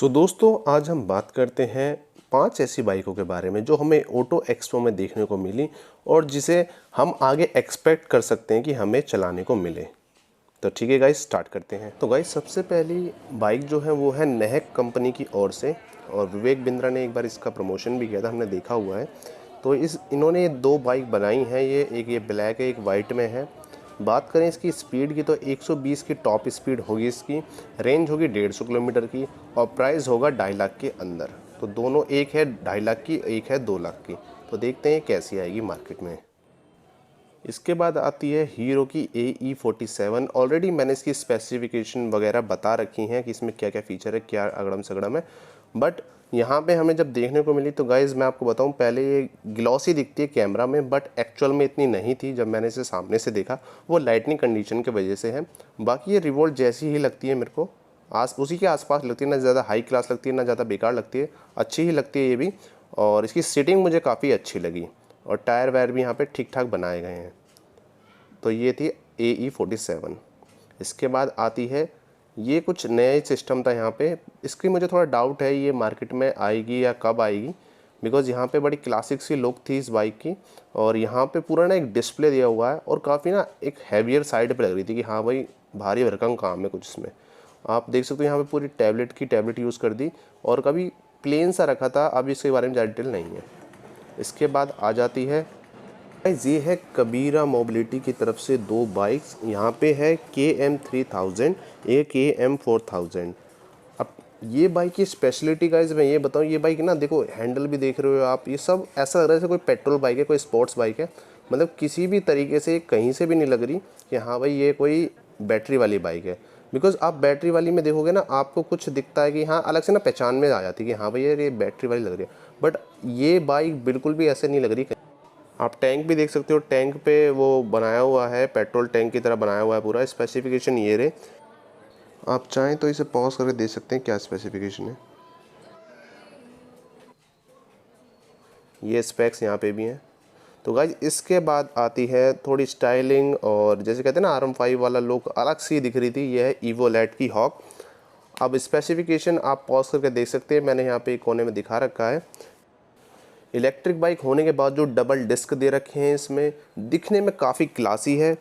दोस्तों आज हम बात करते हैं 5 ऐसी बाइकों के बारे में जो हमें ऑटो एक्सपो में देखने को मिली और जिसे हम आगे एक्सपेक्ट कर सकते हैं कि हमें चलाने को मिले। तो ठीक है गाइस, स्टार्ट करते हैं। तो गाइस सबसे पहली बाइक जो है वो है नेहक कंपनी की ओर से, और विवेक बिंद्रा ने एक बार इसका प्रमोशन भी किया था, हमने देखा हुआ है। तो इन्होंने 2 बाइक बनाई हैं, ये ब्लैक है, एक वाइट में है। बात करें इसकी स्पीड की तो 120 की टॉप स्पीड होगी इसकी, रेंज होगी 150 किलोमीटर की, और प्राइस होगा 2.5 लाख के अंदर। तो दोनों, एक है 2.5 लाख की, एक है 2 लाख की। तो देखते हैं कैसी आएगी मार्केट में। इसके बाद आती है हीरो की AE47। ऑलरेडी मैंने इसकी स्पेसिफिकेशन वगैरह बता रखी हैं कि इसमें क्या क्या फीचर है, क्या अगड़म सगड़म है। बट यहाँ पे हमें जब देखने को मिली तो गाइज़ मैं आपको बताऊँ, पहले ये ग्लॉसी दिखती है कैमरा में, बट एक्चुअल में इतनी नहीं थी। जब मैंने इसे सामने से देखा, वो लाइटनिंग कंडीशन की वजह से है। बाकी ये रिवोल्ट जैसी ही लगती है मेरे को, उसी के आसपास लगती है, ना ज़्यादा हाई क्लास लगती है ना ज़्यादा बेकार लगती है, अच्छी ही लगती है ये भी। और इसकी सीटिंग मुझे काफ़ी अच्छी लगी, और टायर वायर भी यहाँ पे ठीक ठाक बनाए गए हैं। तो ये थी AE47। इसके बाद आती है, ये कुछ नया सिस्टम था यहाँ पे। इसकी मुझे थोड़ा डाउट है ये मार्केट में आएगी या कब आएगी, बिकॉज़ यहाँ पे बड़ी क्लासिक सी लुक थी इस बाइक की। और यहाँ पे पूरा ना एक डिस्प्ले दिया हुआ है, और काफ़ी ना एक हैवियर साइड पे लग रही थी कि हाँ भाई भारी भरकम काम है कुछ इसमें। आप देख सकते हो यहाँ पे पूरी टैबलेट यूज़ कर दी, और कभी प्लेन सा रखा था। अब इसके बारे में ज़्यादा डिटेल नहीं है। इसके बाद आ जाती है गाइस, ये है कबीरा मोबिलिटी की तरफ से 2 बाइक्स। यहाँ पे है KM3000, एक KM4000। अब ये बाइक की स्पेशलिटी गाइस मैं ये बताऊँ, ये बाइक ना देखो, हैंडल भी देख रहे हो आप, ये सब ऐसा लग रहा है जैसे कोई पेट्रोल बाइक है, कोई स्पोर्ट्स बाइक है। मतलब किसी भी तरीके से कहीं से भी नहीं लग रही कि हाँ भाई ये कोई बैटरी वाली बाइक है। बिकॉज आप बैटरी वाली में देखोगे ना, आपको कुछ दिखता है कि हाँ अलग से ना पहचान में आ जाती है कि हाँ भाई ये बैटरी वाली लग रही है। बट ये बाइक बिल्कुल भी ऐसे नहीं लग रही। आप टैंक भी देख सकते हो, टैंक पे वो बनाया हुआ है, पेट्रोल टैंक की तरह बनाया हुआ है पूरा। स्पेसिफिकेशन ये रहे, आप चाहें तो इसे पॉज करके देख सकते हैं क्या स्पेसिफिकेशन है। ये स्पेक्स यहाँ पे भी हैं। तो गाइज इसके बाद आती है थोड़ी स्टाइलिंग, और जैसे कहते हैं ना RM5 वाला लुक अलग सी दिख रही थी, ये है EVOLET की हॉक। अब स्पेसिफिकेशन आप पॉज करके देख सकते हैं, मैंने यहाँ पे एक कोने में दिखा रखा है। इलेक्ट्रिक बाइक होने के बाद जो डबल डिस्क दे रखे हैं इसमें, दिखने में काफ़ी क्लासी है।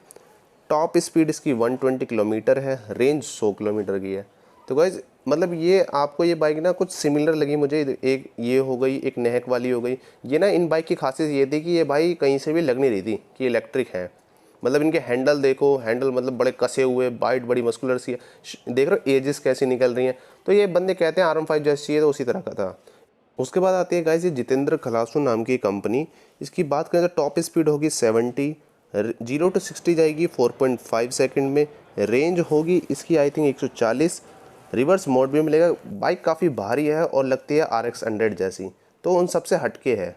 टॉप स्पीड इसकी 120 किलोमीटर है, रेंज 100 किलोमीटर की है। तो गाइज मतलब ये आपको ये बाइक ना कुछ सिमिलर लगी मुझे। एक ये हो गई, एक नेहक वाली हो गई। ये ना इन बाइक की खासियत ये थी कि ये भाई कहीं से भी लग नहीं रही थी कि इलेक्ट्रिक है। मतलब इनके हैंडल देखो, हैंडल मतलब बड़े कसे हुए, बाइट बड़ी मस्कुलर सी है, देख रहे हो एजेस कैसी निकल रही हैं। तो ये बंदे कहते हैं RM5 जैसी चाहिए, तो उसी तरह का था। उसके बाद आती है गाइस ये जितेंद्र खलासू नाम की कंपनी। इसकी बात करें तो टॉप स्पीड होगी 70, 0 to 60 जाएगी 4.5 सेकंड में। रेंज होगी इसकी आई थिंक 140। रिवर्स मोड भी मिलेगा। बाइक काफ़ी भारी है और लगती है RX 100 जैसी, तो उन सबसे हटके है।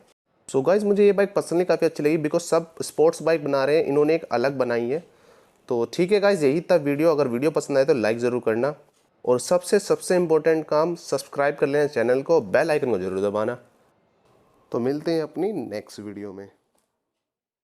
सो गाइस मुझे ये बाइक पर्सनली काफ़ी अच्छी लगी, बिकॉज सब स्पोर्ट्स बाइक बना रहे हैं, इन्होंने एक अलग बनाई है। तो ठीक है गाइस, यही था वीडियो। अगर वीडियो पसंद आए तो लाइक ज़रूर करना, और सबसे इम्पोर्टेंट काम, सब्सक्राइब कर लेना चैनल को, बेल आइकन को जरूर दबाना। तो मिलते हैं अपनी नेक्स्ट वीडियो में।